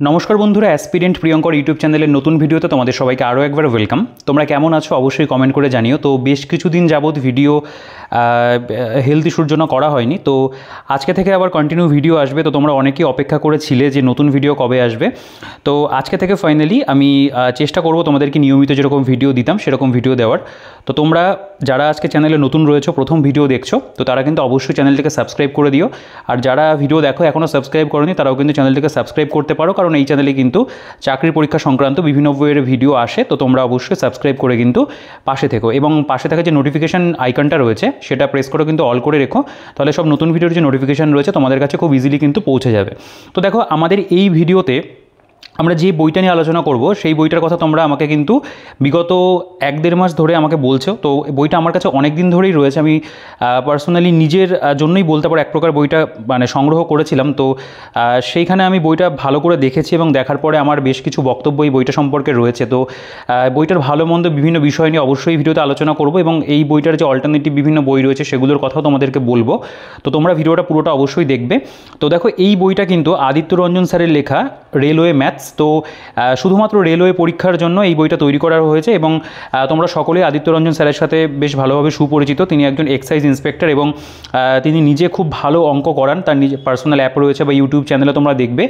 নমস্কার বন্ধুরা, aspirant Priyankar YouTube চ্যানেলের নতুন ভিডিওতে তোমাদের সবাইকে আরও একবার ওয়েলকাম। তোমরা কেমন আছো অবশ্যই কমেন্ট করে জানিও। তো বেশ কিছুদিন যাবৎ ভিডিও হেলথ ইস্যুর জন্য করা হয়নি, তো আজকে থেকে আবার কন্টিনিউ ভিডিও আসবে। তো তোমরা অনেকেই অপেক্ষা করেছিলে যে নতুন ভিডিও কবে আসবে। তো আজকে থেকে ফাইনালি আমি চেষ্টা করব তোমাদেরকে নিয়মিত যেরকম ভিডিও দিতাম সেরকম ভিডিও দেওয়ার। তো তোমরা যারা আজকে চ্যানেলে নতুন রয়েছো, প্রথম ভিডিও দেখছো, তো তারা কিন্তু অবশ্যই চ্যানেলটিকে সাবস্ক্রাইব করে দিও। আর যারা ভিডিও দেখো এখনও সাবস্ক্রাইব করোনি, তারাও কিন্তু চ্যানেলটিকে সাবস্ক্রাইব করতে পারো, কারণ এই চ্যানেলে কিন্তু চাকরির পরীক্ষা সংক্রান্ত বিভিন্ন বইয়ের ভিডিও আসে। তো তোমরা অবশ্যই সাবস্ক্রাইব করে কিন্তু পাশে থেকো, এবং পাশে থাকা যে নোটিফিকেশান আইকনটা রয়েছে সেটা প্রেস করে কিন্তু অল করে রেখো। তাহলে সব নতুন ভিডিওর যে নোটিফিকেশান রয়েছে তোমাদের কাছে খুব ইজিলি কিন্তু পৌঁছে যাবে। তো দেখো, আমাদের এই ভিডিওতে আমরা যে বইটা নিয়ে আলোচনা করব সেই বইটার কথা তোমরা আমাকে কিন্তু বিগত 1-1.5 মাস ধরে আমাকে বলছো। তো বইটা আমার কাছে অনেক দিন ধরেই রয়েছে। আমি পার্সোনালি নিজের জন্যই বলতে পারো এক প্রকার বইটা সংগ্রহ করেছিলাম। তো সেইখানে আমি বইটা ভালো করে দেখেছি, এবং দেখার পরে আমার বেশ কিছু বক্তব্য এই বইটা সম্পর্কে রয়েছে। তো বইটার ভালো মন্দ বিভিন্ন বিষয় নিয়ে অবশ্যই ভিডিওতে আলোচনা করব, এবং এই বইটার যে অল্টারনেটিভ বিভিন্ন বই রয়েছে সেগুলোর কথাও তোমাদেরকে বলবো। তো তোমরা ভিডিওটা পুরোটা অবশ্যই দেখবে। তো দেখো, এই বইটা কিন্তু আদিত্য রঞ্জন স্যারের লেখা, রেলওয়ে ম্যাথস। তো শুধুমাত্র রেলওয়ে পরীক্ষার জন্য এই বইটা তৈরি করা হয়েছে, এবং তোমরা সকলেই আদিত্য রঞ্জন স্যারের সাথে বেশ ভালোভাবে সুপরিচিত। তিনি একজন এক্সাইজ ইন্সপেক্টর, এবং তিনি নিজে খুব ভালো অঙ্ক করান। তার নিজে পার্সোনাল অ্যাপ রয়েছে বা ইউটিউব চ্যানেলে তোমরা দেখবে।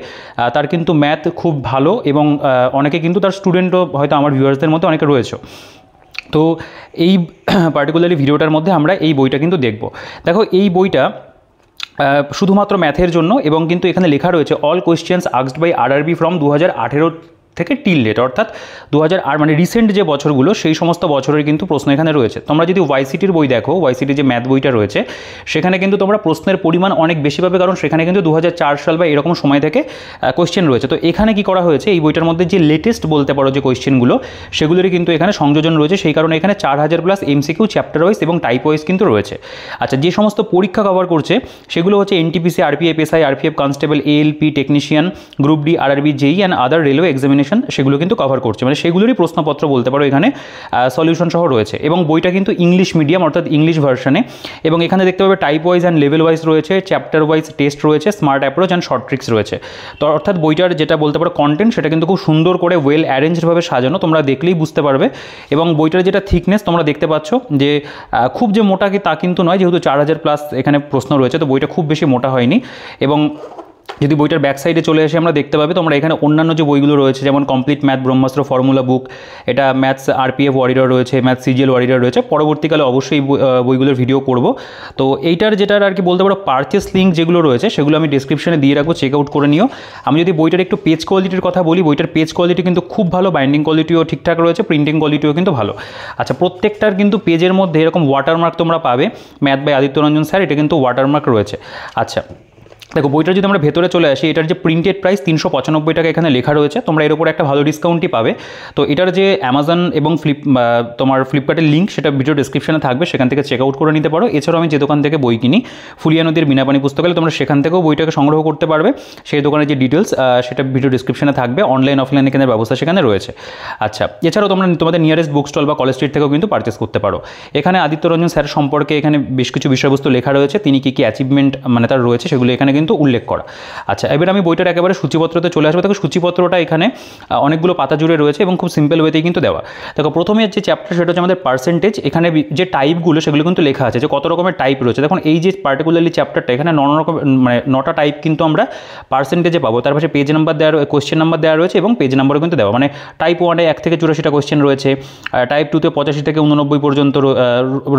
তার কিন্তু ম্যাথ খুব ভালো, এবং অনেকে কিন্তু তার স্টুডেন্টও হয়তো আমার ভিউয়ার্সদের মধ্যে অনেকে রয়েছে। তো এই পার্টিকুলারলি ভিডিওটার মধ্যে আমরা এই বইটা কিন্তু দেখব। দেখো, এই বইটা শুধুমাত্র ম্যাথের জন্য, এবং কিন্তু এখানে লেখা রয়েছে all questions asked by RRB from 2018 থেকে টিল ডেট, অর্থাৎ 2008 রিসেন্ট যে বছরগুলো সেই সমস্ত বছরের কিন্তু প্রশ্ন এখানে রয়েছে। তোমরা যদি ওয়াইসিটির বই দেখো, ওয়াইসিটির যে ম্যাথ বইটা রয়েছে সেখানে কিন্তু তোমরা প্রশ্নের পরিমাণ অনেক বেশি পাবে, কারণ সেখানে কিন্তু 2004 সাল বা এরকম সময় থেকে কোয়েশ্চেন রয়েছে। তো এখানে কি করা হয়েছে, এই বইটার মধ্যে যে লেটেস্ট বলতে পারো যে কোয়েশ্চেনগুলো সেগুলোরই কিন্তু এখানে সংযোজন রয়েছে। সেই কারণে এখানে 4000+ এমসিকিউ চ্যাপ্টার ওয়াইজ এবং টাইপ ওয়াইজ কিন্তু রয়েছে। আচ্ছা, যে সমস্ত পরীক্ষা কভার করছে সেগুলো হচ্ছে NTPC, RPF, SI, RPF constable, ALP technician, group D, RRB, JE and other railway examination, সেগুলো কিন্তু কভার করছে। মানে সেগুলোরই প্রশ্নপত্র বলতে পারো এখানে সলিউশন সহ রয়েছে। এবং বইটা কিন্তু ইংলিশ মিডিয়াম, অর্থাৎ ইংলিশ ভার্সনে। এবং এখানে দেখতে পাবে type wise and level wise রয়েছে, চ্যাপ্টার ওয়াইজ টেস্ট রয়েছে, smart approach and short tricks রয়েছে। তো অর্থাৎ বইটার যেটা বলতে পারো কন্টেন্ট, সেটা কিন্তু খুব সুন্দর করে ওয়েল অ্যারেঞ্জডভাবে সাজানো, তোমরা দেখলেই বুঝতে পারবে। এবং বইটার যেটা থিকনেস তোমরা দেখতে পাচ্ছ যে খুব যে মোটা কি তা কিন্তু নয়, যেহেতু 4000+ এখানে প্রশ্ন রয়েছে, তো বইটা খুব বেশি মোটা হয়নি। এবং যদি বইটার ব্যাক সাইডে চলে এসে আমরা দেখতে পাবে তোমরা এখানে অন্যান্য যে বইগুলো রয়েছে, যেমন কমপ্লিট ম্যাথ ব্রহ্মাস্ত্র ফর্মুলা বুক, এটা ম্যাথস আরপিএফ ওয়ারিয়র রয়েছে, ম্যাথস সিজিএল ওয়ারিয়র রয়েছে। পরবর্তীকালে অবশ্যই বইগুলোর ভিডিও করব। তো এইটার যেটার আর কি বলতে পারো পারচেস লিঙ্ক যেগুলো রয়েছে সেগুলো আমি ডিসক্রিপশনে দিয়ে রাখবো, চেক আউট করে নিও। আমি যদি বইটার একটু পেজ কোয়ালিটির কথা বলি, বইটার পেজ কোয়ালিটি কিন্তু খুব ভালো, বাইন্ডিং কোয়ালিটিও ঠিকঠাক রয়েছে, প্রিন্টিং কোয়ালিটিও কিন্তু ভালো। আচ্ছা, প্রত্যেকটার কিন্তু পেজের মধ্যে এরকম ওয়াটারমার্ক তোমরা পাবে, math by Aditya Ranjan sir, এটা কিন্তু ওয়াটারমার্ক রয়েছে। আচ্ছা দেখো, বইটার যদি আমরা ভেতরে চলে আসি, এটার যে প্রিন্টেড প্রাইস 395 টাকা এখানে লেখা রয়েছে। তোমরা এর উপর একটা ভালো ডিসকাউন্টই পাবে। তো এটার যে অ্যামাজন এবং তোমার ফ্লিপকার্টের লিঙ্ক, সেটা ভিডিও ডিসক্রিপশনে থাকবে, সেখান থেকে চেক আউট করে নিতে পারো। এছাড়াও আমি যে দোকান থেকে বই কিনি, ফুলিয়া নদীর বিনাপানি পুস্তকালয়, তোমরা সেখান থেকেও বইটাকে সংগ্রহ করতে পারবে। সেই দোকানের যে ডিটেলস সেটা ভিডিও ডিসক্রিপশনে থাকবে। অনলাইন অফলাইন কেনার ব্যবস্থা সেখানে রয়েছে। আচ্ছা, এছাড়াও তোমরা তোমাদের নিয়ারেস্ট বুক স্টল বা কলেজ স্ট্রিট থেকেও কিন্তু পারচেস করতে পারো। এখানে আদিত্য রঞ্জন স্যার সম্পর্কে এখানে বেশ কিছু বিষয়বস্তু লেখা রয়েছে, তিনি কী কী অ্যাচিভমেন্ট তার রয়েছে সেগুলো এখানে কিন্তু উল্লেখ করা। আচ্ছা, এবার আমি বইটার একেবারে সূচিপত্রতে চলে আসবো। দেখো, সূচিপত্রটা এখানে অনেকগুলো পাতা জুড়ে রয়েছে এবং খুব সিম্পল ওয়েতেই কিন্তু দেওয়া। দেখো, প্রথমে যে চ্যাপ্টার সেটা হচ্ছে আমাদের পার্সেন্টেজ। এখানে যে টাইপগুলো সেগুলো কিন্তু লেখা আছে, যে কত রকমের টাইপ রয়েছে। দেখুন, এই যে পার্টিকুলারলি চ্যাপ্টারটা, এখানে 9টা টাইপ কিন্তু আমরা পার্সেন্টেজে পাবো। তার পাশে পেজ নাম্বার দেওয়া, কোয়েশ্চেন নাম্বার দেওয়া রয়েছে, এবং পেজ নাম্বারও কিন্তু দেওয়া। মানে টাইপ 1-এ 1 থেকে 84টা কোয়েশ্চেন রয়েছে, টাইপ 2-তে 85 থেকে 89 পর্যন্ত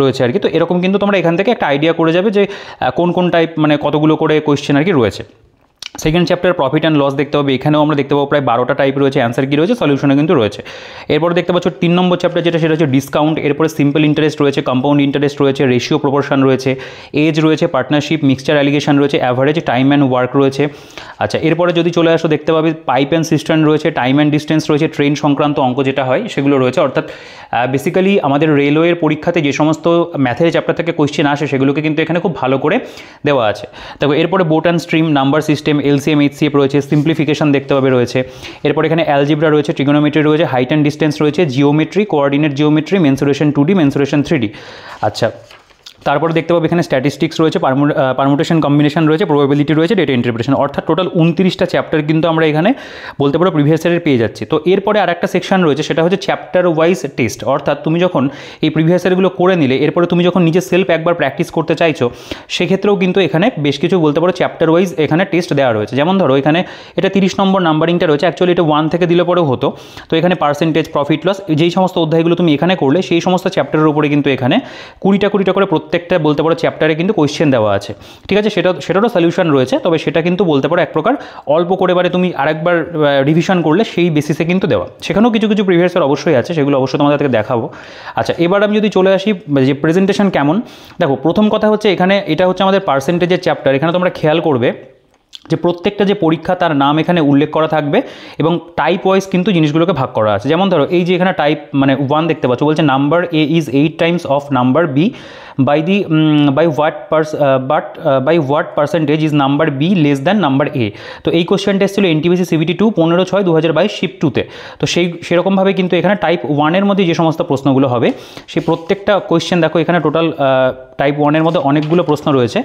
রয়েছে আর কি। তো এরকম কিন্তু তোমরা এখান থেকে একটা আইডিয়া করে যাবে যে কোন কোন টাইপ, কতগুলো করে কোয়েশ্চেন আর কি রয়েছে। Second chapter profit and loss দেখতে হবে। এখানেও আমরা দেখতে পাবো প্রায় 12টা টাইপ রয়েছে, অ্যান্সার কি রয়েছে, সলিউশনে কিন্তু রয়েছে। এরপরে দেখতে পাচ্ছ 3 নম্বর চ্যাপ্টার যেটা, সেটা হচ্ছে ডিসকাউন্ট। এরপরে সিম্পল ইন্টারেস্ট রয়েছে, কম্পাউন্ড ইন্টারেস্ট রয়েছে, রেশিও প্রপোর্শন রয়েছে, এজ রয়েছে, পার্টনারশিপ, মিক্সচার অ্যালিগেশন রয়েছে, অ্যাভারেজ, টাইম অ্যান্ড ওয়ার্ক রয়েছে। আচ্ছা, এরপরে যদি চলে আসো দেখতে পাবে পাইপ অ্যান্ড সিস্টেম রয়েছে, টাইম অ্যান্ড ডিস্টেন্স রয়েছে, ট্রেন সংক্রান্ত অঙ্ক যেটা হয় সেগুলো রয়েছে। অর্থাৎ বেসিক্যালি আমাদের রেলওয়ের পরীক্ষাতে যে সমস্ত ম্যাথের চ্যাপ্টার থেকে কোয়েশ্চেন আসে সেগুলোকে কিন্তু এখানে খুব ভালো করে দেওয়া আছে। দেখো, এরপরে boat and stream, number system, LCM, HCF রয়েছে, সিম্পলিফিকেশন দেখতে পাবে রয়েছে। এরপর এখানে অ্যালজিব্রা রয়েছে, ট্রিগোনোমেট্রি রয়েছে, হাইট অ্যান্ড ডিস্টেন্স রয়েছে, geometry, coordinate geometry, mensuration 2D, mensuration 3D। আচ্ছা, তারপরে দেখতে পাবো এখানে স্ট্যাটিস্টিক্স রয়েছে, পারমুটেশন কম্বিনেশন রয়েছে, প্রবাবিলিটি রয়েছে, ডেটা ইন্টারপ্রিটেশন, অর্থাৎ টোটাল 29টা চ্যাপ্টার কিন্তু আমরা এখানে বলতে পারো প্রিভিয়াস ইয়ারের পেয়ে যাচ্ছি। তো এরপরে আর একটা সেকশন রয়েছে, সেটা হচ্ছে চ্যাপ্টার ওয়াইজ টেস্ট, অর্থাৎ তুমি যখন এই প্রিভিয়াস ইয়ারগুলো করে নিলে এরপরে তুমি যখন নিজে সেলফ একবার প্র্যাকটিস করতে চাইছো, সেক্ষেত্রেও কিন্তু এখানে বেশ কিছু বলতে পারো চ্যাপ্টার ওয়াইজ এখানে টেস্ট দেওয়া রয়েছে। যেমন ধরো এখানে এটা 30 নম্বর নাম্বারিংটা রয়েছে, অ্যাকচুয়ালি এটা 1 থেকে দিলে পরেও হতো। তো এখানে পার্সেন্টেজ, প্রফিট লস, যেই সমস্ত অধ্যায়গুলো তুমি এখানে করলে সেই সমস্ত চ্যাপ্টারের উপরে কিন্তু এখানে 20টা করে প্রত্যেকটা বলতে পারো চ্যাপ্টারে কিন্তু কোয়েশ্চেন দেওয়া আছে, ঠিক আছে। সেটারও সলিউশন রয়েছে, তবে সেটা কিন্তু বলতে পারো এক প্রকার অল্প করে বারে তুমি আরেকবার রিভিশন করলে সেই বেসিসে কিন্তু দেওয়া। সেখানেও কিছু কিছু প্রিভিয়াস ইয়ার অবশ্যই আছে, সেগুলো অবশ্যই তোমাদের থেকে দেখাবো। আচ্ছা, এবার আমি যদি চলে আসি যে প্রেজেন্টেশন কেমন, দেখো প্রথম কথা হচ্ছে এখানে এটা হচ্ছে আমাদের পার্সেন্টেজের চ্যাপ্টার। এখানে তোমরা খেয়াল করবে যে প্রত্যেকটা যে পরীক্ষা তার নাম এখানে উল্লেখ করা থাকবে এবং টাইপ ওয়াইজ কিন্তু জিনিসগুলোকে ভাগ করা আছে। যেমন ধরো এই যে এখানে টাইপ মানে 1 দেখতে পাচ্ছ, বলছে number A is 8 times of number B by what percentage is number b less than number a। তো এই কোশ্চেনটা এসেছিল এনটিপিসি সিবিটি 2 15/6/2022 শিফট 2-তে। তো সেরকমভাবে কিন্তু এখানে টাইপ 1-এর মধ্যে যে সমস্ত প্রশ্নগুলো হবে সেই প্রত্যেকটা কোশ্চেন দেখো এখানে টোটাল টাইপ 1-এর মধ্যে অনেকগুলো প্রশ্ন রয়েছে।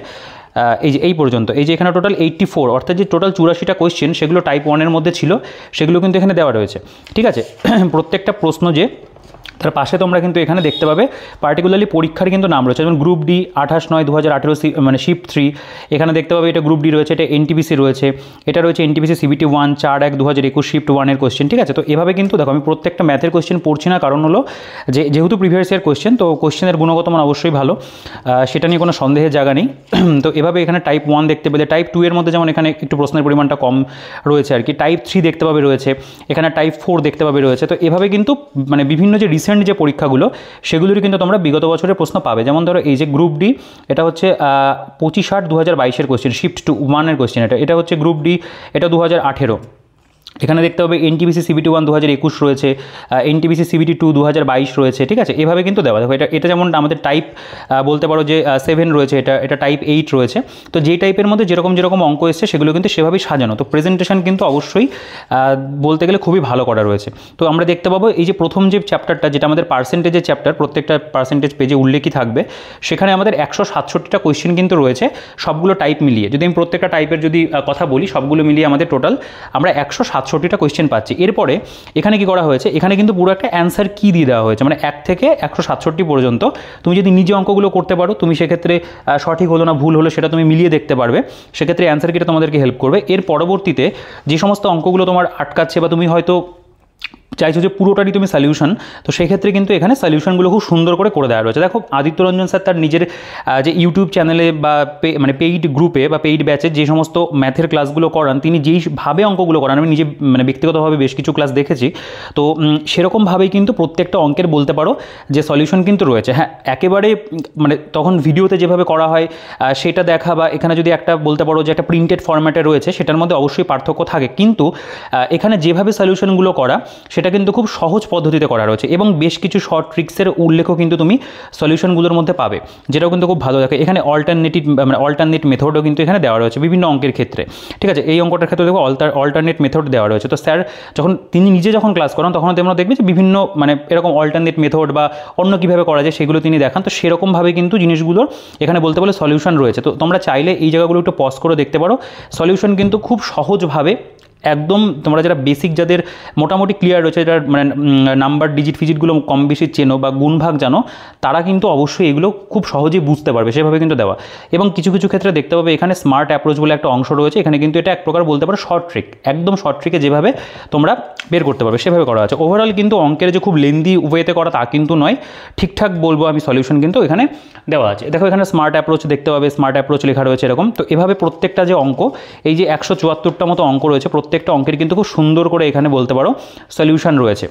এই পর্যন্ত এই যে এখানে টোটাল 84, অর্থাৎ যে টোটাল 84টা কোয়েশ্চেন সেগুলো টাইপ 1-এর মধ্যে ছিল, সেগুলো কিন্তু এখানে দেওয়া রয়েছে, ঠিক আছে। প্রত্যেকটা প্রশ্ন যে তার পাশে তোমরা কিন্তু এখানে দেখতে পাবে পার্টিকুলারলি পরীক্ষার কিন্তু নাম রয়েছে, যেমন গ্রুপ ডি 28/9/2018 মানে শিফট 3, এখানে দেখতে পাবে এটা গ্রুপ ডি রয়েছে, এটা এনটিপিসি রয়েছে, এটা রয়েছে এনটিপিসি সিবিটি 1 4/1/2021 শিফট 1-এর কোশ্চেন, ঠিক আছে। তো এভাবে কিন্তু দেখো আমি প্রত্যেকটা ম্যাথের কোশ্চেন পড়ছি না, কারণ হলো যেহেতু প্রিভিয়াস ইয়ার কোশ্চেন, তো কোশ্চেনের গুণগত মান অবশ্যই ভালো, সেটা নিয়ে কোনো সন্দেহের জায়গা নেই। তো এভাবে এখানে টাইপ 1 দেখতে পেলে, টাইপ 2 এর মধ্যে যেমন এখানে একটু প্রশ্নের পরিমাণটা কম রয়েছে আর কি, টাইপ 3 দেখতে পাবে রয়েছে, এখানে টাইপ 4 দেখতে পাবে রয়েছে। তো এভাবে কিন্তু মানে বিভিন্ন যে রিসেন্ট যে পরীক্ষাগুলো সেগুলোরই কিন্তু তোমরা বিগত বছরের প্রশ্ন পাবে। যেমন ধরো এই যে গ্রুপ ডি, এটা হচ্ছে 25/8/2022-এর কোশ্চেন, শিফট 1-এর কোশ্চেন, এটা হচ্ছে গ্রুপ ডি, এটা 2018। এখানে দেখতে হবে এনটিপিসি সিবিটি 1 2021 রয়েছে, এনটিপিসি সিবিটি 2 2022 রয়েছে, ঠিক আছে। এভাবে কিন্তু দেওয়া, দেখো এটা যেমন আমাদের টাইপ বলতে পারো যে 7 রয়েছে, এটা টাইপ 8 রয়েছে। তো যেই টাইপের মধ্যে যেরকম অঙ্ক এসছে সেগুলো কিন্তু সেভাবেই সাজানো। তো প্রেজেন্টেশন কিন্তু অবশ্যই বলতে গেলে খুবই ভালো করা রয়েছে। তো আমরা দেখতে পাবো এই যে প্রথম যে চ্যাপ্টারটা, যেটা আমাদের পার্সেন্টেজের চ্যাপ্টার, প্রত্যেকটা পার্সেন্টেজ পেজে উল্লেখই থাকবে, সেখানে আমাদের 167টা কোয়েশ্চেন কিন্তু রয়েছে সবগুলো টাইপ মিলিয়ে। যদি আমি প্রত্যেকটা টাইপের যদি কথা বলি, সবগুলো মিলিয়ে আমাদের টোটাল আমরা 167টা কোয়েশ্চেন পাচ্ছি। এরপরে এখানে কি করা হয়েছে, এখানে কিন্তু পুরো একটা অ্যান্সার কি দিয়ে দেওয়া হয়েছে, মানে 1 থেকে 167 পর্যন্ত তুমি যদি নিজে অঙ্কগুলো করতে পারো, তুমি সেক্ষেত্রে সঠিক হলো না ভুল হলো সেটা তুমি মিলিয়ে দেখতে পারবে, সেক্ষেত্রে অ্যান্সার কিটা তোমাদেরকে হেল্প করবে। এর পরবর্তীতে যে সমস্ত অঙ্কগুলো তোমার আটকাচ্ছে বা তুমি হয়তো চাইছো যে পুরোটারই তুমি সলিউশন, তো সেক্ষেত্রে কিন্তু এখানে সলিউশনগুলো খুব সুন্দর করে দেওয়া রয়েছে। দেখো আদিত্য রঞ্জন স্যার তার নিজের যে ইউটিউব চ্যানেলে বা মানে পেইড গ্রুপে বা পেইড ব্যাচে যে সমস্ত ম্যাথের ক্লাসগুলো করান, তিনি যেইভাবে অঙ্কগুলো করান, আমি নিজে মানে ব্যক্তিগতভাবে বেশ কিছু ক্লাস দেখেছি, তো সেরকমভাবেই কিন্তু প্রত্যেকটা অঙ্কের বলতে পারো যে সলিউশন কিন্তু রয়েছে। হ্যাঁ, একেবারে মানে তখন ভিডিওতে যেভাবে করা হয় সেটা দেখা, বা এখানে যদি একটা বলতে পারো যে একটা প্রিন্টেড ফরম্যাটে রয়েছে, সেটার মধ্যে অবশ্যই পার্থক্য থাকে, কিন্তু এখানে যেভাবে সলিউশনগুলো করা সেটা কিন্তু খুব সহজ পদ্ধতিতে করা রয়েছে এবং বেশ কিছু শর্ট ট্রিক্সের উল্লেখও কিন্তু তুমি সলিউশনগুলোর মধ্যে পাবে, যেটাও কিন্তু খুব ভালো থাকে। এখানে অল্টারনেট মেথডও কিন্তু এখানে দেওয়া রয়েছে বিভিন্ন অঙ্কের ক্ষেত্রে, ঠিক আছে। এই অঙ্কটার ক্ষেত্রে দেখো অল্টারনেট মেথড দেওয়া রয়েছে। তো স্যার তিনি নিজে যখন ক্লাস করান তখন তোমরা দেখবে যে বিভিন্ন মানে এরকম অল্টারনেট মেথড বা অন্য কীভাবে করা যায় সেগুলো তিনি দেখান। তো সেরকমভাবে কিন্তু জিনিসগুলোর এখানে বলতে পারলে সলিউশন রয়েছে। তো তোমরা চাইলে এই জায়গাগুলো একটু পজ করে দেখতে পারো, সলিউশন কিন্তু খুব সহজভাবে একদম তোমরা যারা বেসিক যাদের মোটামুটি ক্লিয়ার রয়েছে, যারা মানে নাম্বার ফিজিটগুলো কম বেশি চেনো বা গুণভাগ জানো, তারা কিন্তু অবশ্যই এগুলো খুব সহজেই বুঝতে পারবে, সেভাবে কিন্তু দেওয়া। এবং কিছু ক্ষেত্রে দেখতে পাবে এখানে স্মার্ট অ্যাপ্রোচ বলে একটা অংশ রয়েছে, এখানে কিন্তু এটা এক প্রকার বলতে পারো শর্ট ট্রিক, একদম শর্ট ট্রিকে যেভাবে তোমরা বের করতে পারবে সেভাবে করা আছে। ওভারঅল কিন্তু অঙ্কের যে খুব লেন্দি ওয়েতে করা তা কিন্তু নয়, ঠিকঠাক বলবো আমি, সলিউশন কিন্তু এখানে দেওয়া আছে। দেখো এখানে স্মার্ট অ্যাপ্রোচ দেখতে পাবে, স্মার্ট অ্যাপ্রোচ লেখা রয়েছে এরকম। তো এভাবে প্রত্যেকটা যে অঙ্ক, এই যে 174টা মতো অঙ্ক রয়েছে, প্রত্যেকটা অঙ্কের কিন্তু খুব সুন্দর করে এখানে বলতে পারো সলিউশন রয়েছে,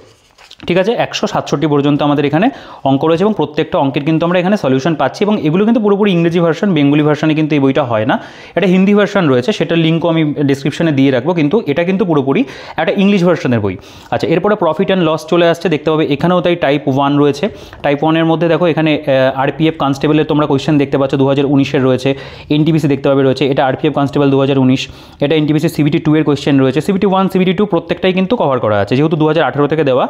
ঠিক আছে। 167 পর্যন্ত আমাদের এখানে অঙ্ক রয়েছে এবং প্রত্যেকটা অঙ্কের কিন্তু আমরা এখানে সলিউশন পাচ্ছি। এবং এগুলো কিন্তু পুরোপুরি ইংরেজি ভার্সন, বেঙ্গলি ভার্সনে কিন্তু এই বইটা হয় না, এটা হিন্দি ভার্সন রয়েছে, সেটার লিঙ্কও আমি ডিসক্রিপশনে দিয়ে রাখবো, কিন্তু এটা কিন্তু পুরোপুরি একটা ইংলিশ ভার্সনের বই। আচ্ছা, এরপরে প্রফিট অ্যান্ড লস চলে আসছে, দেখতে পাবে এখানেও তাই টাইপ 1 রয়েছে। টাইপ 1-এর মধ্যে দেখো এখানে আরপিএফ কনস্টেবলের তোমরা কোয়েশ্চেন দেখতে পাচ্ছ 2019-এর রয়েছে, এনটিপিসি দেখতে পাবে রয়েছে, এটা আরপিএফ কনস্টেবল 2019, এটা এনটিপিসি সিবিটি 2-এর কোয়েশ্চেন রয়েছে, সিবিটি 1 সিবিটি 2 প্রত্যেকটাই কিন্তু কভার করা আছে, যেহেতু 2018 থেকে দেওয়া,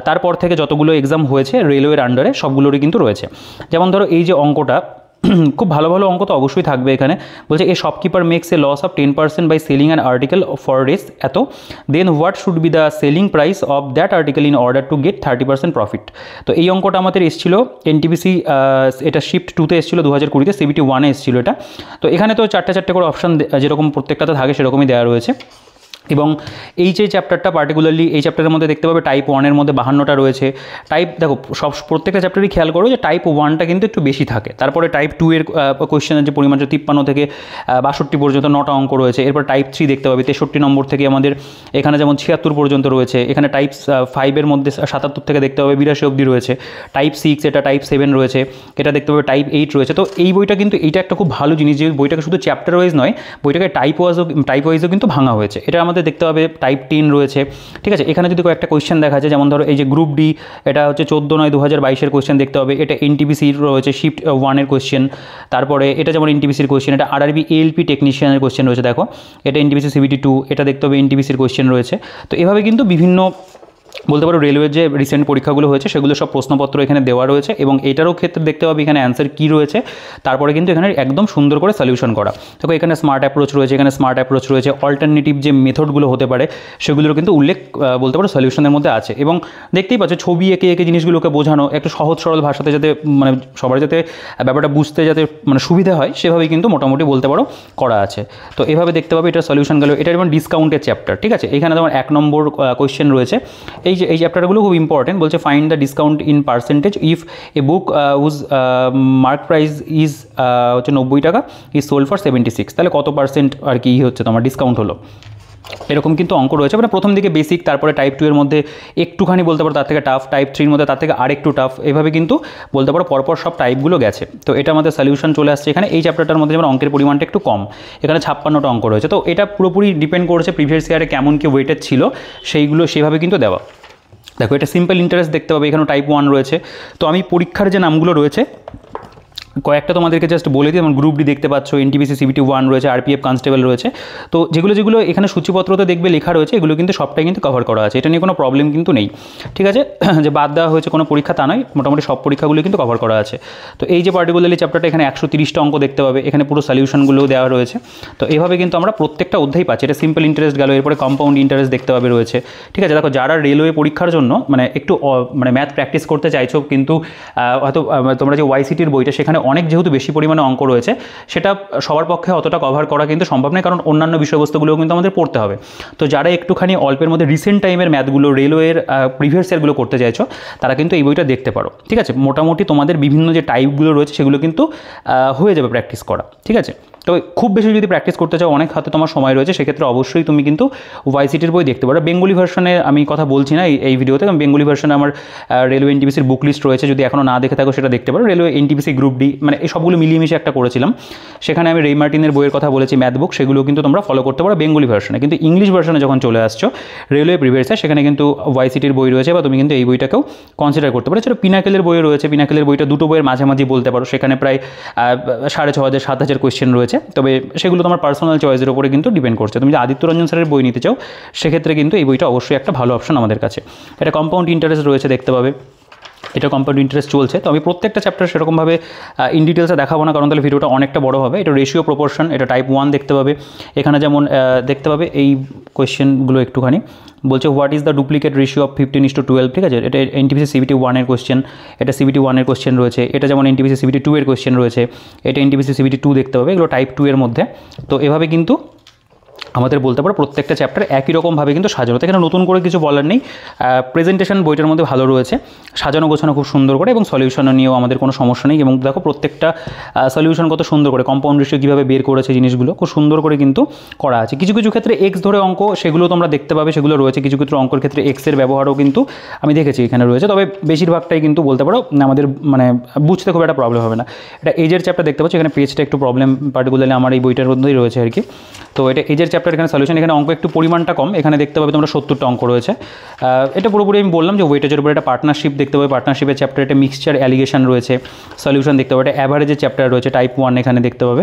তারপর থেকে যতগুলো এক্সাম হয়েছে রেলওয়ের আন্ডারে সবগুলোরই কিন্তু রয়েছে। যেমন ধরো এই যে অঙ্কটা, খুব ভালো ভালো অঙ্ক তো অবশ্যই থাকবে এখানে। বলছে a shopkeeper makes a loss of 10% by selling an article for রেস এত, then what should be the selling price of that article in order to get 30% profit. তো এই অঙ্কটা আমাদের এসেছিল এনটিপিসি, এটা শিফট 2-তে এসেছিলো 2020-তে, CBT 1-এ এসেছিলো এটা। তো এখানে তো চারটে করে অপশান যেরকম প্রত্যেকটাতে থাকে সেরকমই দেওয়া রয়েছে। এবং এই যে চ্যাপ্টারটা পার্টিকুলারলি এই চ্যাপ্টারের মধ্যে দেখতে পাবে টাইপ 1-এর মধ্যে 52টা রয়েছে। টাইপ দেখো প্রত্যেকটা চ্যাপ্টারই খেয়াল করো যে টাইপ 1টা কিন্তু একটু বেশি থাকে, তারপরে টাইপ 2-এর কোয়েশ্চেনের যে পরিমাণ 53 থেকে 62 পর্যন্ত 9টা অঙ্ক রয়েছে। এরপর টাইপ 3 দেখতে পাবে 63 নম্বর থেকে আমাদের এখানে যেমন 76 পর্যন্ত রয়েছে। এখানে টাইপ 5-এর মধ্যে 77 থেকে দেখতে পাবে 82 অবধি রয়েছে। টাইপ 6, এটা টাইপ 7 রয়েছে, এটা দেখতে পাবে টাইপ 8 রয়েছে। তো এই বইটা কিন্তু এইটা একটা খুব ভালো জিনিস যে বইটাকে শুধু চ্যাপ্টার ওয়াইজ নয়, বইটাকে টাইপ ওয়াইজও কিন্তু ভাঙা হয়েছে। এটা আমাদের দেখতে পাবে টাইপ 10 রয়েছে, ঠিক আছে। এখানে যদি কয়েকটা কোয়েশ্চেন দেখা যায়, যেমন ধরো এই যে গ্রুপ ডি, এটা হচ্ছে 14/9/2022-এর কোয়েশ্চেন দেখতে হবে। এটা এনটিপিসির রয়েছে শিফট 1-এর কোয়েশ্চেন। তারপরে এটা যেমন এনটিপিসির কোয়েশ্চেন, এটা আরআরবি এএলপি টেকনিশিয়ানের কোয়েশ্চেন রয়েছে, দেখো এটা এনটিপিসি CBT 2, এটা দেখতে হবে এনটিপিসির কোয়েশ্চেন রয়েছে। তো এভাবে কিন্তু বিভিন্ন বলতে পারো রেলওয়ের যে রিসেন্ট পরীক্ষাগুলো হয়েছে সেগুলো সব প্রশ্নপত্র এখানে দেওয়া রয়েছে, এবং এটারও ক্ষেত্রে দেখতে পাবে এখানে অ্যান্সার কী রয়েছে, তারপরে কিন্তু এখানে একদম সুন্দর করে সলিউশন করা। দেখো এখানে স্মার্ট অ্যাপ্রোচ রয়েছে, এখানে স্মার্ট অ্যাপ্রোচ রয়েছে, অল্টারনেটিভ যে মেথডগুলো হতে পারে সেগুলোর কিন্তু উল্লেখ বলতে পারো সলিউশনের মধ্যে আছে। এবং দেখতেই পাচ্ছ ছবি এঁকে জিনিসগুলোকে বোঝানো একটু সহজ সরল ভাষাতে, যাতে মানে সবার যাতে ব্যাপারটা বুঝতে যাতে মানে সুবিধা হয় সেভাবেই কিন্তু মোটামুটি বলতে পারো করা আছে। তো এভাবে দেখতে পাবে এটা সলিউশন গেল। এটা যেমন ডিসকাউন্টের চ্যাপ্টার, ঠিক আছে। এখানে যেমন 1 নম্বর কোয়েশ্চেন রয়েছে, এই চ্যাপ্টারগুলো খুব ইম্পর্টেন্ট। বলছে find the discount in percentage if a book whose mark price is হচ্ছে 90 টাকা, ইজ সোল্ড ফর 76, তাহলে কত পার্সেন্ট আর কি হচ্ছে তোমার ডিসকাউন্ট হলো। এরকম কিন্তু অঙ্ক রয়েছে, মানে প্রথম দিকে বেসিক, তারপরে টাইপ 2-এর মধ্যে একটুখানি বলতে পারো তার থেকে টাফ, টাইপ 3-র মধ্যে তার থেকে আরেকটু টাফ, এভাবে কিন্তু বলতে পারো পরপর সব টাইপগুলো গেছে। তো এটা আমাদের সলিউশন চলে আসছে এখানে। এই চ্যাপ্টারটার মধ্যে যেমন অঙ্কের পরিমাণটা একটু কম, এখানে 56টা অঙ্ক রয়েছে। তো এটা পুরোপুরি ডিপেন্ড করছে প্রিভিয়াস ইয়ারে কেমন কি ওয়েটেড ছিল সেইগুলো সেভাবে কিন্তু দেওয়া। দেখো এটা সিম্পল ইন্টারেস্ট দেখতে পাবে, এখানেও টাইপ 1 রয়েছে। তো আমি পরীক্ষার যে নামগুলো রয়েছে কয়েকটা তোমাদেরকে জাস্ট বলে দিই। যেমন গ্রুপ ডি দেখতে পাচ্ছ, এনটিপিসি CBT 1 রয়েছে, RPF কনস্টেবল রয়েছে। তো যেগুলো এখানে সূচিপত্রতে দেখবে লেখা রয়েছে এগুলো কিন্তু সবটাই কিন্তু কভার করা আছে, এটা নিয়ে কোনো প্রবলেম কিন্তু নেই, ঠিক আছে। যে বাদ দেওয়া হয়েছে কোনো পরীক্ষা তা নয়, মোটামুটি সব পরীক্ষাগুলো কিন্তু কভার করা আছে। তো এই যে পার্টিকুলারলি চ্যাপ্টারটা এখানে 130টা অঙ্ক দেখতে পাবে, এখানে পুরো সলিউশনগুলোও দেওয়া রয়েছে। তো এভাবে কিন্তু আমরা প্রত্যেকটা অধ্যায় পাচ্ছি। এটা সিম্পল ইন্টারেস্ট গেল, এরপরে কম্পাউন্ড ইন্টারেস্ট দেখতে পাবে রয়েছে, ঠিক আছে। দেখো যারা রেলওয়ে পরীক্ষার জন্য মানে একটু মানে ম্যাথ প্র্যাকটিস করতে চাইছো, কিন্তু হয়তো তোমরা যে YCTর বইটা সেখানে অনেক যেহেতু বেশি পরিমাণে অঙ্ক রয়েছে, সেটা সবার পক্ষে অতটা কভার করা কিন্তু সম্ভব নয়, কারণ অন্যান্য বিষয়বস্তুগুলোও কিন্তু আমাদের পড়তে হবে। তো যারা একটুখানি অল্পের মধ্যে রিসেন্ট টাইমের ম্যাথগুলো রেলওয়ের প্রিভিয়াস ইয়ারগুলো করতে চাইছো তারা কিন্তু এই বইটা দেখতে পারো, ঠিক আছে। মোটামুটি তোমাদের বিভিন্ন যে টাইপগুলো রয়েছে সেগুলো কিন্তু হয়ে যাবে প্র্যাকটিস করা, ঠিক আছে। তবে খুব বেশি যদি প্র্যাকটিস করতে চাও, অনেক হাতে তোমার সময় রয়েছে, সেক্ষেত্রে অবশ্যই তুমি কিন্তু YCTর বই দেখতে পারো। বেঙ্গলি ভার্সনে আমি কথা বলছি না এই ভিডিওতে, কারণ বেঙ্গলি ভার্সনে আমার রেলওয়ে এনটিপিসির বুক লিস্ট রয়েছে, যদি এখনও না দেখে থাকো সেটা দেখতে পারো। রেলওয়ে এনটিপিসি গ্রুপ ডি মানে এই সবগুলো মিলিয়ে মিশে একটা করেছিলাম, সেখানে আমি রে মার্টিনের বইয়ের কথা বলেছি, ম্যাথ বুক, সেগুলো কিন্তু তোমরা ফলো করতে পারো বেঙ্গলি ভার্সনে। কিন্তু ইংলিশ ভার্সনে যখন চলে আসছো রেলওয়ে প্রিভিয়াস ইয়ার, সেখানে কিন্তু YCTর বই রয়েছে, বা তুমি কিন্তু এই বইটাকেও কনসিডার করতে পারো। সেটা পিনাকেলের বই রয়েছে, পিনাকেলের বইটা দুটো বইয়ের মাঝামাঝি বলতে পারো, সেখানে প্রায় 6500-7000 কোয়েশ্চেন রয়েছে। তবে সেগুলো তোমার পার্সোনাল চয়েসের উপরে কিন্তু ডিপেন্ড করছে। তুমি যদি আদিত্য রঞ্জন স্যারের বই নিতে চাও সেক্ষেত্রে কিন্তু এই বইটা অবশ্যই একটা ভালো অপশন আমাদের কাছে। এটা কম্পাউন্ড ইন্টারেস্ট রয়েছে দেখতে পাবে, এটা কম্পাউন্ড ইন্টারেস্ট চলছে। তো আমি প্রত্যেকটা চ্যাপ্টার সেরকমভাবে ইন ডিটেলসে দেখাবো না, কারণ তাহলে ভিডিওটা অনেকটা বড় হবে। এটা রেশিও প্রপোর্শন, এটা টাইপ 1 দেখতে পাবে। এখানে যেমন দেখতে পাবে এই কোয়েশ্চেনগুলো একটুখানি বলছে what is the duplicate ratio of 15:12, ঠিক আছে। এটা এনটিপিসি CBT 1-এর কোয়েশ্চেন, এটা CBT 1-এর কোয়েশ্চেন রয়েছে। এটা যেমন এনটিপিসি CBT 2-এর কোয়েশ্চেন রয়েছে, এটা এনটিপিসি CBT 2 দেখতে পাবে। এগুলো টাইপ 2-এর মধ্যে। তো এভাবে কিন্তু আমাদের বলতে পারো প্রত্যেকটা চ্যাপ্টার একই রকমভাবে কিন্তু সাজানো, এখানে নতুন করে কিছু বলার নেই। প্রেজেন্টেশন বইটার মধ্যে ভালো রয়েছে, সাজানো গোছানো খুব সুন্দর করে, এবং সলিউশন নিয়েও আমাদের কোনো সমস্যা নেই। এবং দেখো প্রত্যেকটা সলিউশন কত সুন্দর করে, কম্পাউন্ড রেশিও কীভাবে বের করেছে জিনিসগুলো খুব সুন্দর করে কিন্তু করা আছে। কিছু কিছু ক্ষেত্রে এক্স ধরে অঙ্ক সেগুলো তোমরা দেখতে পাবে, সেগুলো রয়েছে। কিছু কিছু অঙ্কের ক্ষেত্রে এক্সের ব্যবহারও কিন্তু আমি দেখেছি এখানে রয়েছে, তবে বেশিরভাগটাই কিন্তু বলতে পারো আমাদের মানে বুঝতে খুব একটা প্রবলেম হবে না। এটা এজের চ্যাপ্টার দেখতে পাচ্ছ, এখানে পেজটা একটু প্রবলেম পার্টিকুলারলি আমার এই বইটার মধ্যেই রয়েছে আর কি। তো এটা এজের চ্যাপ্টার, এখানে সলিউশন, এখানে অঙ্ক একটু পরিমাণটা কম, এখানে দেখতে পাবে তোমরা 70টা অঙ্ক রয়েছে। এটা পুরোপুরি আমি বললাম যে ওয়েটেজের উপরে একটা পার্টনারশিপ দেখতে পাবে, পার্টনারশিপের চ্যাপ্টার, এটা মিক্সচার অ্যালিগেশন রয়েছে, সলিউশন দেখতে পাবে। এটা অ্যাভারেজের চ্যাপ্টার রয়েছে টাইপ 1 এখানে দেখতে পাবে।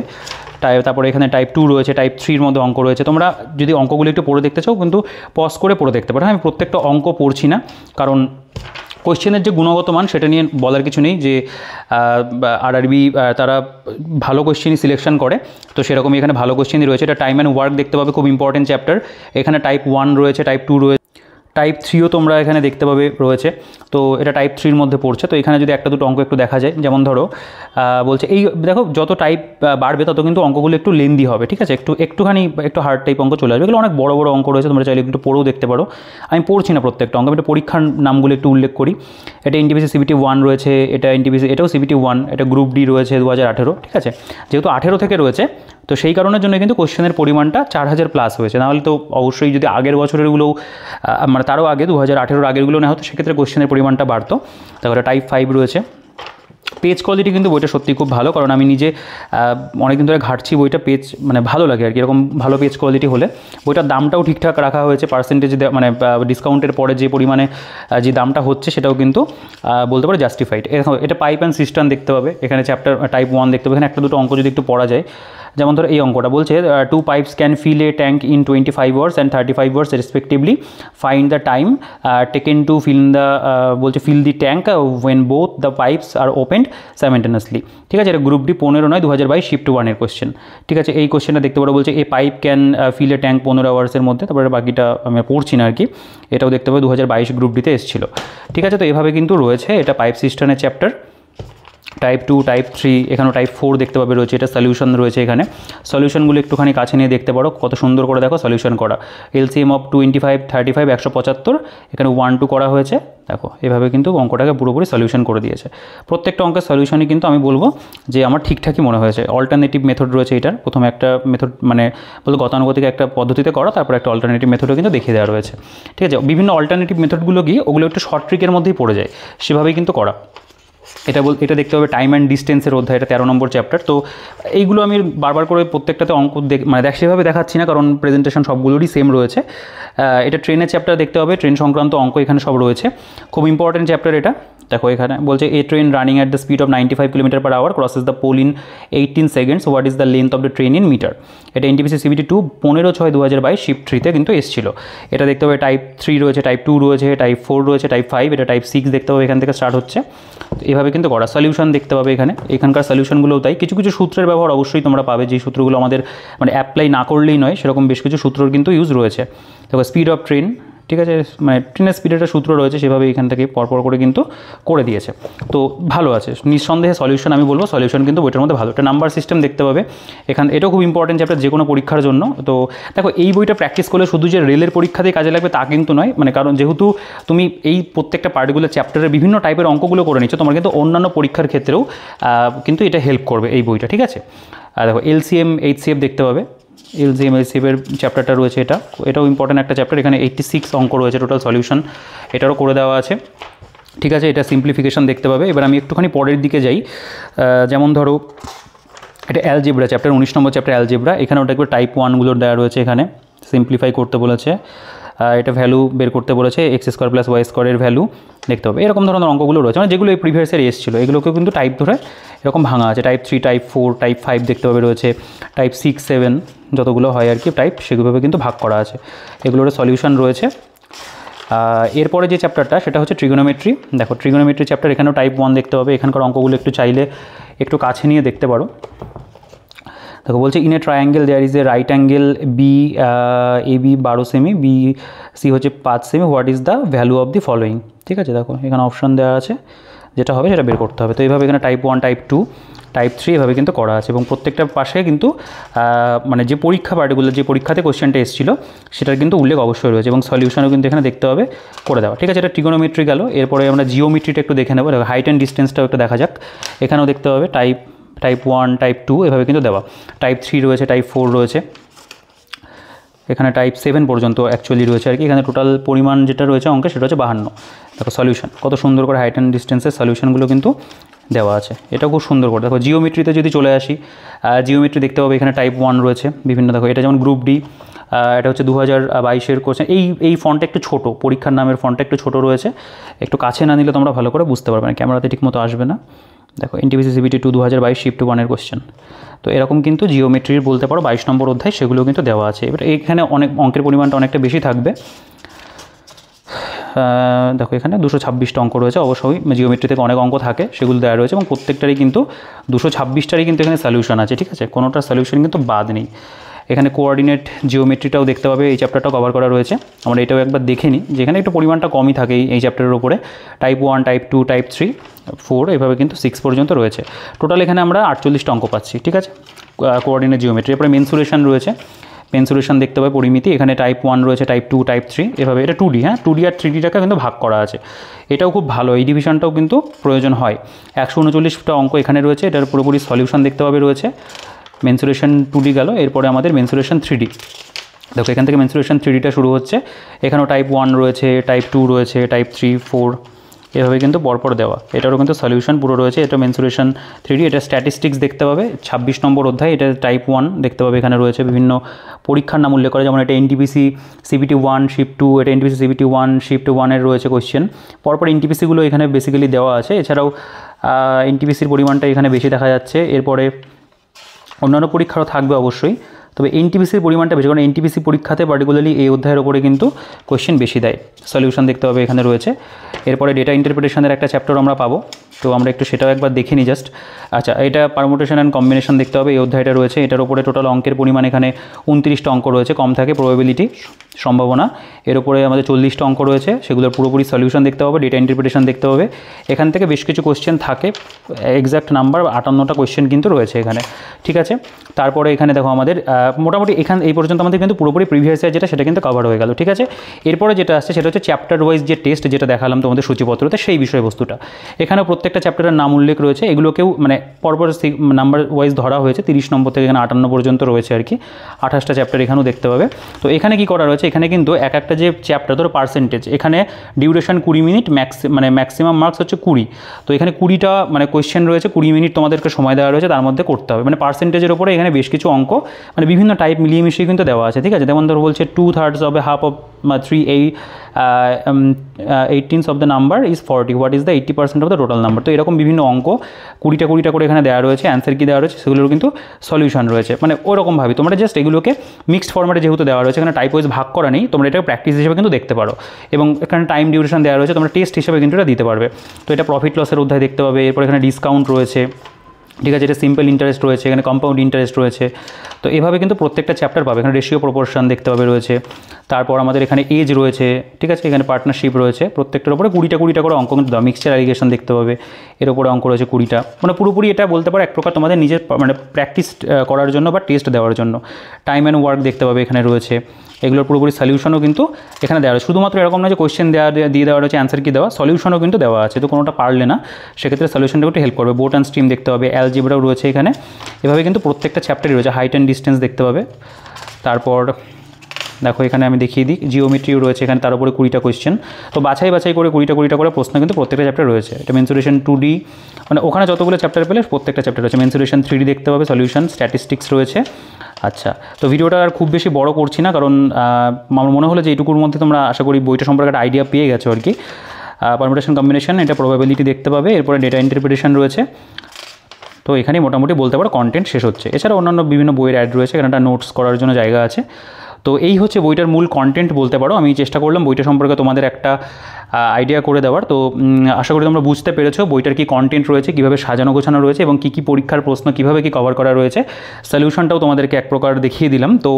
তারপরে এখানে টাইপ 2 রয়েছে, টাইপ 3-র মধ্যে অঙ্ক রয়েছে। তোমরা যদি অঙ্কগুলো একটু পড়ে দেখতে চাও কিন্তু পজ করে পড়ে দেখতে পারো। আমি প্রত্যেকটা অঙ্ক পড়ছি না, কারণ কোয়েশ্চেনের যে গুণগত মান সেটা নিয়ে বলার কিছু নেই, যে আরআরবি তারা ভালো কোয়েশ্চেনই সিলেকশন করে, তো সেরকমই এখানে ভালো কোয়েশ্চেনই রয়েছে। এটা টাইম অ্যান্ড ওয়ার্ক দেখতে পাবে, খুব ইম্পর্টেন্ট চ্যাপ্টার। এখানে টাইপ 1 রয়েছে, টাইপ 2 রয়েছে, টাইপ 3ও তোমরা এখানে দেখতে পাবে রয়েছে। তো এটা টাইপ 3-র মধ্যে পড়ছে। তো এখানে যদি একটা দুটো অঙ্ক একটু দেখা যায়, যেমন ধরো বলছে এই দেখো যত টাইপ বাড়বে তত কিন্তু অঙ্কগুলো একটু লেন্দি হবে, ঠিক আছে, একটুখানি একটু হার্ড টাইপ অঙ্ক চলে আসবে। এগুলো অনেক বড় বড় অঙ্ক রয়েছে, তোমরা চাইলে একটু পড়েও দেখতে পারো। আমি পড়ছি না প্রত্যেকটা অঙ্ক, এটা পরীক্ষার নামগুলো একটু উল্লেখ করি। এটা এনটিপিসি সিবিটি 1 রয়েছে, এটা এনটিপিসি, এটাও সিবিটি 1, এটা গ্রুপ ডি রয়েছে 2018, ঠিক আছে। যেহেতু 18 থেকে রয়েছে, তো সেই কারণের জন্য কিন্তু কোশ্চেনের পরিমাণটা 4000 প্লাস হয়েছে। নাহলে তো অবশ্যই যদি আগের বছরেরগুলোও মানে তারও আগে 2018 আগেরগুলো না হতো, সেক্ষেত্রে কোশ্চেনের পরিমাণটা বাড়তো। তারপরে টাইপ 5 রয়েছে। পেজ কোয়ালিটি কিন্তু বইটা সত্যি খুব ভালো, কারণ আমি নিজে অনেকদিন ধরে ঘাটছি বইটা, পেজ মানে ভালো লাগে আর কি, এরকম ভালো পেজ কোয়ালিটি হলে। বইটার দামটাও ঠিকঠাক রাখা হয়েছে, পার্সেন্টেজ মানে ডিসকাউন্টের পরে যে পরিমাণে যে দামটা হচ্ছে সেটাও কিন্তু বলতে পারো জাস্টিফাইড। এটা পাইপ অ্যান্ড সিস্টেম দেখতে পাবে, এখানে চ্যাপ্টার টাইপ 1 দেখতে পাবে। এখানে একটা দুটো অঙ্ক যদি একটু পড়া যায়, যেমন ধরো এই অঙ্কটা বলছে 2 pipes can fill a tank in 25 hours and 35 hours respectively, find the time taken to বলছে fill the tank when both the pipes are opened simultaneously, ঠিক আছে। এটা গ্রুপ ডি 15/9/2022 শিফট 1-এর কোশ্চেন, ঠিক আছে। এই কোশ্চেনটা দেখতে পারো, বলছে a pipe can fill a tank 15 আওয়ার্সের মধ্যে। তারপরে বাকিটা আমি পড়ছি না আর কি, এটাও দেখতে পাবো 2022 গ্রুপ ডিতে এসেছিলো, ঠিক আছে। তো এভাবে কিন্তু রয়েছে এটা পাইপ সিস্টেমের চ্যাপ্টার। টাইপ 2, টাইপ 3, এখানেও টাইপ 4 দেখতে পাবে রয়েছে। এটা সলিউশন রয়েছে, এখানে সলিউশনগুলো একটুখানি কাছে নিয়ে দেখতে পারো, কত সুন্দর করে দেখো সলিউশন করা। এলসিএম অফ 25, 35, 175, এখানে 1, 2 করা হয়েছে। দেখো এভাবে কিন্তু অঙ্কটাকে পুরোপুরি সলিউশন করে দিয়েছে। প্রত্যেকটা অঙ্কের সলিউশনই কিন্তু আমি বলবো যে আমার ঠিকঠাকই মনে হয়েছে। অল্টারনেটিভ মেথড রয়েছে এটার, প্রথমে একটা মেথড মানে বলতে গতানুগতিক একটা পদ্ধতিতে করা, তারপর একটা অল্টারনেটিভ মেথডও কিন্তু দেখিয়ে দেওয়া রয়েছে, ঠিক আছে। বিভিন্ন অল্টারনেটিভ মেথডগুলো গিয়ে ওগুলো একটু শর্ট ট্রিকের মধ্যেই পড়ে যায়, সেভাবেই কিন্তু করা। এটা দেখতে হবে টাইম অ্যান্ড ডিস্টেন্সের অধ্যায়, এটা 13 নম্বর চ্যাপ্টার। তো এইগুলো আমি বারবার করে প্রত্যেকটাতে অঙ্ক মানে সেভাবে দেখাচ্ছি না, কারণ প্রেজেন্টেশন সবগুলোরই সেম রয়েছে। এটা ট্রেনের চ্যাপ্টার দেখতে হবে, ট্রেন সংক্রান্ত অঙ্ক এখানে সব রয়েছে, খুব ইম্পর্টেন্ট চ্যাপ্টার এটা। দেখো এখানে বলছে a train running at the speed of 95 km/h crosses the pole in 18 seconds, what is the length of the train in metre. এটা এনটিপিসি সিবিটি 2 15/6/2022 শিফট 3-তে কিন্তু এসেছিল। এটা দেখতে হবে টাইপ 3 রয়েছে, টাইপ 2 রয়েছে, টাইপ 4 রয়েছে, টাইপ 5, এটা টাইপ 6 দেখতে হবে, এখান থেকে স্টার্ট হচ্ছে। তো এভাবে কিন্তু করা। সলিউশন দেখতে পাবে এখানকার সলিউশনগুলোও তাই। কিছু কিছু সূত্রের ব্যবহার অবশ্যই তোমরা পাবে, যে সূত্রগুলো আমাদের মানে অ্যাপ্লাই না করলেই নয়, সেরকম বেশ কিছু সূত্রর কিন্তু ইউজ রয়েছে। দেখো স্পিড অফ ট্রেন, ঠিক আছে, মানে ট্রেনের স্পিডের একটা সূত্র রয়েছে, সেভাবে এখান থেকে পরপর করে কিন্তু করে দিয়েছে। তো ভালো আছে নিঃসন্দেহে সলিউশন, আমি বলবো সলিউশন কিন্তু বইটার মধ্যে ভালো। একটা নাম্বার সিস্টেম দেখতে পাবে এটাও খুব ইম্পর্টেন্ট চ্যাপ্টার যে কোনো পরীক্ষার জন্য। তো দেখো এই বইটা প্র্যাকটিস করলে শুধু যে রেলের পরীক্ষাতেই কাজে লাগবে তা কিন্তু নয়, মানে কারণ যেহেতু তুমি এই প্রত্যেকটা পার্টিকুলার চ্যাপ্টারের বিভিন্ন টাইপের অঙ্কগুলো করে নিচ্ছ, তোমার কিন্তু অন্যান্য পরীক্ষার ক্ষেত্রেও কিন্তু এটা হেল্প করবে এই বইটা, ঠিক আছে। আর দেখো এলসিএম এইচসিএফ দেখতে পাবে, এলসিএম এইচসিএফের চ্যাপ্টারটা রয়েছে, এটাও ইম্পর্টেন্ট একটা চ্যাপ্টার। এখানে 86 অঙ্ক রয়েছে টোটাল সলিউশন, এটারও করে দেওয়া আছে, ঠিক আছে। এটা সিম্পলিফিকেশন দেখতে পাবে। এবার আমি একটুখানি পরের দিকে যাই, যেমন ধরো এটা অ্যালজেব্রা চ্যাপ্টার, 19 নম্বর চ্যাপ্টার অ্যালজেব্রা। এখানে ওটা একবার টাইপ 1গুলোর দেওয়া রয়েছে, এখানে সিম্পলিফাই করতে বলেছে। এটা ভ্যালু বের করতে বলেছে, x² + y² এর ভ্যালু দেখতে হবে। এরকম ধরনের অঙ্কগুলো রয়েছে, মানে যেগুলো এই প্রিভিয়াস ইয়ার এসেছিলো, এগুলোকেও কিন্তু টাইপ ধরে এরকম ভাঙা আছে। টাইপ 3, টাইপ 4, টাইপ 5 দেখতে পাবে রয়েছে, টাইপ 6, 7 যতগুলো হয় আর কি টাইপ, সেগুলোভাবে কিন্তু ভাগ করা আছে। এগুলোর সলিউশন রয়েছে। এরপরে যে চ্যাপ্টারটা সেটা হচ্ছে ট্রিগোনোমেট্রি। দেখো ট্রিগোনোমেট্রি চ্যাপ্টার, এখানেও টাইপ 1 দেখতে হবে। এখানকার অঙ্কগুলো একটু চাইলে একটু কাছে নিয়ে দেখতে পারো। দেখো বলছে in a triangle there is a right angle B A B 12 cm, B C হচ্ছে 5 cm, what is the value of the following, ঠিক আছে। দেখো এখানে অপশান দেওয়া আছে, যেটা হবে সেটা বের করতে হবে। তো এইভাবে এখানে টাইপ 1, টাইপ 2, টাইপ 3 এভাবে কিন্তু করা আছে, এবং প্রত্যেকটা পাশে কিন্তু মানে যে পরীক্ষা পার্টিকুলার যে পরীক্ষাতে কোশ্চেনটা এসেছিল সেটার কিন্তু উল্লেখ অবশ্যই রয়েছে, এবং সলিউশনও কিন্তু এখানে দেখতে হবে করে দেওয়া, ঠিক আছে। এটা ট্রিগোনোমেট্রি গেল। এরপরে আমরা জিওমেট্রিটা একটু দেখে নেবো। দেখো হাইট অ্যান্ড ডিস্টেন্সটাও একটু দেখা যাক। এখানেও দেখতে হবে টাইপ 1, টাইপ 2 এভাবে কিন্তু দেওয়া। টাইপ 3 রয়েছে, টাইপ 4 রয়েছে, এখানে টাইপ 7 পর্যন্ত অ্যাকচুয়ালি রয়েছে আর কি। এখানে টোটাল পরিমাণ যেটা রয়েছে অঙ্কে সেটা হচ্ছে 52। দেখো সলিউশন কত সুন্দর করে হাইট অ্যান্ড ডিস্টেন্সের সলিউশনগুলো কিন্তু দেওয়া আছে, এটাও খুব সুন্দর করে। দেখো জিওমেট্রিতে যদি চলে আসি, জিওমেট্রি দেখতে পাবে এখানে টাইপ 1 রয়েছে বিভিন্ন। দেখো এটা যেমন গ্রুপ ডি, এটা হচ্ছে 2022-এর কোশ্চেন। এই ফন্টটা একটু ছোটো, পরীক্ষার নামের ফন্টটা একটু ছোটো রয়েছে, একটু কাছে না নিলে তোমরা ভালো করে বুঝতে পারবে না, ক্যামেরাতে ঠিকমতো আসবে না। দেখো এনটিপিসি সিবিটি 2 2022 শিফট 1-এর কোশ্চেন। তো এরকম কিন্তু জিওমেট্রির বলতে পারো 22 নম্বর অধ্যায়, সেগুলো কিন্তু দেওয়া আছে। এবার এখানে অনেক অঙ্কের পরিমাণটা অনেকটা বেশি থাকবে। দেখো এখানে 226টা অঙ্ক রয়েছে। অবশ্যই জিওমেট্রি থেকে অনেক অঙ্ক থাকে, সেগুলো দেওয়া রয়েছে এবং প্রত্যেকটারই কিন্তু 226টারই কিন্তু এখানে সলিউশন আছে, ঠিক আছে, কোনোটার সলিউশন কিন্তু বাদ নেই। এখানে কোঅর্ডিনেট জিওমেট্রিটাও দেখতে পাবে, এই চ্যাপ্টারটাও কভার করা রয়েছে। আমরা এটাও একবার দেখে নিই, যেখানে একটু পরিমাণটা কমই থাকে এই চ্যাপ্টারের উপরে। টাইপ 1, টাইপ 2, টাইপ 3, 4 এভাবে কিন্তু 6 পর্যন্ত রয়েছে। টোটাল এখানে আমরা 48টা অঙ্ক পাচ্ছি, ঠিক আছে, কোঅর্ডিনেট জিওমেট্রি। এরপরে মেনসুরেশন রয়েছে, মেনসুরেশন দেখতে পাবে পরিমিতি। এখানে টাইপ 1 রয়েছে, টাইপ 2, টাইপ 3 এভাবে। এটা 2D, হ্যাঁ 2D আর 3Dটাকে কিন্তু ভাগ করা আছে, এটাও খুব ভালো, এই ডিভিশনটাও কিন্তু প্রয়োজন হয়। 139টা অঙ্ক এখানে রয়েছে, এটার পুরোপুরি সলিউশন দেখতে পাবে রয়েছে। মেনসুরেশন 2D গেল, এরপরে আমাদের মেনসুরেশন 3D। দেখো এখান থেকে মেনসুরেশন 3Dটা শুরু হচ্ছে। এখানেও টাইপ 1 রয়েছে, টাইপ 2 রয়েছে, টাইপ 3, 4 এভাবে কিন্তু পরপর দেওয়া। এটারও কিন্তু সলিউশন পুরো রয়েছে। এটা মেনসুরেশন 3D, এটা স্ট্যাটিস্টিক্স দেখতে পাবে 26 নম্বর অধ্যায়। এটা টাইপ 1 দেখতে পাবে, এখানে রয়েছে বিভিন্ন পরীক্ষার নাম উল্লেখ করে, যেমন এটা এনটিপিসি CBT 1 শিফট 2, এটা এনটিপিসি CBT 1 শিফট 1 এর রয়েছে কোয়েশ্চেন। পরপর এনটিপিসিগুলো এখানে বেসিক্যালি দেওয়া আছে। এছাড়াও এনটিপিসির পরিমাণটা এখানে বেশি দেখা যাচ্ছে। এরপরে অন্যান্য পরীক্ষারও থাকবে অবশ্যই, তবে এনটিপিসির পরিমাণটা বেশি, কারণ এনটিপিসি পরীক্ষাতে পার্টিকুলারলি এই অধ্যায়ের ওপরে কিন্তু কোয়েশ্চেন বেশি দেয়। সলিউশন দেখতে পাবে এখানে রয়েছে। এরপরে ডেটা ইন্টারপ্রিটেশনের একটা চ্যাপ্টার আমরা পাবো, তো আমরা একটু সেটাও একবার দেখে নিই জাস্ট। আচ্ছা, এটা পারমুটেশন অ্যান্ড কম্বিনেশন দেখতে হবে, এই অধ্যায়টা রয়েছে। এটার উপরে টোটাল অঙ্কের পরিমাণ এখানে 29টা অঙ্ক রয়েছে, কম থাকে প্রবাবিলিটি সম্ভাবনা। এর উপরে আমাদের 40টা অঙ্ক রয়েছে, সেগুলোর পুরোপুরি সলিউশন দেখতে হবে, ডেটা ইন্টারপ্রিটেশন দেখতে হবে। এখান থেকে বেশ কিছু কোয়েশ্চেন থাকে, এক্স্যাক্ট নাম্বার 58টা কোয়েশ্চেন কিন্তু রয়েছে এখানে, ঠিক আছে। তারপরে এখানে দেখো আমাদের মোটামুটি এই পর্যন্ত আমাদের কিন্তু পুরোপুরি প্রিভিয়াস ইয়ার যেটা, সেটা কিন্তু কভার হয়ে গেল, ঠিক আছে। এরপরে যেটা আসছে সেটা হচ্ছে চ্যাপ্টার ওয়াইজ যে টেস্ট, যেটা দেখালাম তোমাদের সূচিপত্রতে, সেই বিষয়বস্তুটা। এখানে প্রত্যেকটা চ্যাপ্টারের নাম উল্লেখ রয়েছে, এগুলোকেও মানে পরপর নাম্বার ওয়াইজ ধরা হয়েছে। 30 নম্বর থেকে এখানে 58 পর্যন্ত রয়েছে আর কি, 28টা চ্যাপ্টার এখানেও দেখতে পাবে। তো এখানে কি করা রয়েছে, এখানে কিন্তু একটা যে চ্যাপ্টার ধরো পার্সেন্টেজ, এখানে ডিউরেশন 20 মিনিট, ম্যাক্সিমাম মার্কস হচ্ছে 20। তো এখানে 20টা মানে কোয়েশ্চেন রয়েছে, 20 মিনিট তোমাদেরকে সময় দেওয়া রয়েছে, তার মধ্যে করতে হবে। মানে পার্সেন্টেজের উপরে এখানে বেশ কিছু অঙ্ক মানে বিভিন্ন টাইপ মিলিয়ে মিশিয়ে কিন্তু দেওয়া আছে, ঠিক আছে। যেমন ধরো বলছে 2/3 of a half of 3/18 of the number is 40, what is the 80% of the total number। তো এরকম বিভিন্ন অঙ্ক 20টা করে এখানে দেওয়া রয়েছে, অ্যান্সার কি দেওয়া রয়েছে সেগুলোর কিন্তু সলিউশন রয়েছে। মানে ওরকমভাবে তোমরা জাস্ট এগুলোকে মিক্সড ফরম্যাটে যেহেতু দেওয়া রয়েছে, এখানে টাইপ ওয়াইজ ভাগ করা নেই, তোমরা এটা প্র্যাকটিস হিসেবে কিন্তু দেখতে পারো। এবং এখানে টাইম ডিউরেশন দেওয়া রয়েছে, তোমরা টেস্ট হিসেবে কিন্তু এটা দিতে পারবে। তো এটা প্রফিট লসের অধ্যায় দেখতে পাবে। এরপর এখানে ডিসকাউন্ট রয়েছে, ঠিক আছে, এটা সিম্পল ইন্টারেস্ট রয়েছে, এখানে কম্পাউন্ড ইন্টারেস্ট রয়েছে। তো এভাবে কিন্তু প্রত্যেকটা চ্যাপ্টার পাবে। এখানে রেশিও প্রপোর্শন দেখতে পাবে রয়েছে। তারপর আমাদের এখানে এজ রয়েছে, ঠিক আছে, এখানে পার্টনারশিপ রয়েছে। প্রত্যেকটার উপরে 20টা করে অঙ্ক কিন্তু দাও। মিক্সচার অ্যালিগেশন দেখতে পাবে, এর উপরে অঙ্ক রয়েছে 20টা। মানে পুরোপুরি এটা বলতে পারো এক প্রকার তোমাদের নিজের মানে প্র্যাকটিস করার জন্য বা টেস্ট দেওয়ার জন্য। টাইম অ্যান্ড ওয়ার্ক দেখতে পাবে এখানে রয়েছে, এগুলোর পুরোপুরি সলিউশনও কিন্তু এখানে দেওয়া রয়েছে। শুধুমাত্র এরকম না যে কোয়েশ্চেন দিয়ে দেওয়া রয়েছে, অ্যান্সার কি দেওয়া, সলিউশনও কিন্তু দেওয়া আছে। তো কোনোটা পারলে না, সেক্ষেত্রে সলিউশনটা একটু হেল্প করবে। বোট অ্যান্ড স্ট্রিম দেখতে হবে, অ্যালজেব্রাও রয়েছে এখানে। এভাবে কিন্তু প্রত্যেকটা চ্যাপ্টারই রয়েছে। হাইট অ্যান্ড ডিস্টেন্স দেখতে পাবে। তারপর দেখো এখানে আমি দেখিয়ে দিই, জিওমেট্রিও রয়েছে এখানে, তার উপরে 20টা কোয়েশ্চেন। তো বাছাই করে 20টা করে প্রশ্ন কিন্তু প্রত্যেকটা চ্যাপ্টার রয়েছে। এটা মেনসুরেশন 2D, মানে ওখানে যতগুলো চ্যাপ্টার পেলে প্রত্যেকটা চ্যাপ্টার রয়েছে। মেনসুরেশন 3D দেখতে পাবে, সলিউশন, স্ট্যাটিস্টিক্স রয়েছে। আচ্ছা, তো ভিডিওটা আর খুব বেশি বড় করছি না, কারণ আমার মনে হলো যে এইটুকুর মধ্যে তোমরা আশা করি বইটা সম্পর্কে একটা আইডিয়া পেয়ে গেছো আর কি। পারমুটেশন কম্বিনেশন, এটা প্রবাবিলিটি দেখতে পাবে। এরপরে ডেটা ইন্টারপ্রিটেশন রয়েছে। তো এখানে মোটামুটি বলতে পারো কন্টেন্ট শেষ হচ্ছে। এছাড়া অন্যান্য বিভিন্ন বইয়ের অ্যাড রয়েছে, এখানে একটা নোটস করার জন্য জায়গা আছে। তো এই হচ্ছে বইটার মূল কন্টেন্ট বলতে পারো। আমি চেষ্টা করলাম বইটা সম্পর্কে তোমাদের একটা আইডিয়া করে দেওয়ার। তো আশা করি তোমরা বুঝতে পেরেছো বইটার কী কন্টেন্ট রয়েছে, কীভাবে সাজানো গোছানো রয়েছে এবং কী পরীক্ষার প্রশ্ন কীভাবে কভার করা রয়েছে। সলিউশনটাও তোমাদেরকে এক প্রকার দেখিয়ে দিলাম। তো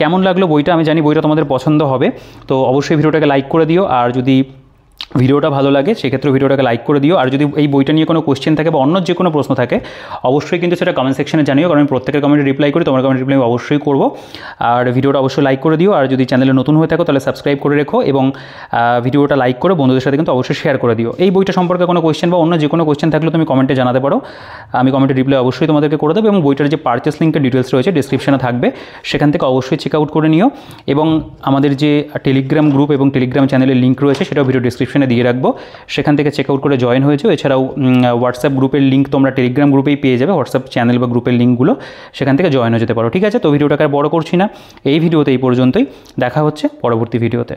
কেমন লাগলো বইটা, আমি জানি বইটা তোমাদের পছন্দ হবে। তো অবশ্যই ভিডিওটাকে লাইক করে দিও, আর যদি ভিডিওটা ভালো লাগে সেক্ষেত্রে ভিডিওটাকে লাইক করে দিও। আর যদি এই বইটা নিয়ে কোনো কোয়েশ্চেন থাকে বা অন্য যে কোনো প্রশ্ন থাকে, অবশ্যই কিন্তু সেটা কমেন্ট সেকশনে জানিও, কারণ আমি প্রত্যেকের কমেন্টে রিপ্লাই করি। তোমার কমেন্ট রিপ্লাই অবশ্যই করব। আর ভিডিওটা অবশ্যই লাইক করে দিও। আর যদি চ্যানেলে নতুন হয়ে থাকো তাহলে সাবস্ক্রাইব করে রেখো, এবং ভিডিওটা লাইক করে বন্ধুদের সাথে কিন্তু অবশ্যই শেয়ার করে দিও। এই বইটা সম্পর্কে কোনো কোয়েশ্চেন বা অন্য যে কোনো কোয়েশ্চেন থাকলে তুমি কমেন্টে জানাতে পারো, আমি কমেন্টে রিপ্লাই অবশ্যই তোমাদেরকে করে দেবো। এবং বইটার যে পারচেস লিঙ্কের ডিটেলস রয়েছে ডিসক্রিপশনে থাকবে, সেখান থেকে অবশ্যই চেক আউট করে নিও। এবং আমাদের যে টেলিগ্রাম গ্রুপ এবং টেলিগ্রাম চ্যানেলের লিঙ্ক রয়েছে সেটাও ভিডিও ডিসক্রিপশনে দিয়ে রাখবো, সেখান থেকে চেক আউট করে জয়েন হয়েছে। এছাড়াও হোয়াটসঅ্যাপ গ্রুপের লিঙ্ক তোমরা টেলিগ্রাম গ্রুপেই পেয়ে যাবে, হোয়াটসঅ্যাপ চ্যানেল বা গ্রুপের লিঙ্কগুলো, সেখান থেকে জয়েন হয়ে যেতে পারো। ঠিক আছে, তো ভিডিওটাকে আর বড় করছি না, এই ভিডিওতে এই পর্যন্তই। দেখা হচ্ছে পরবর্তী ভিডিওতে।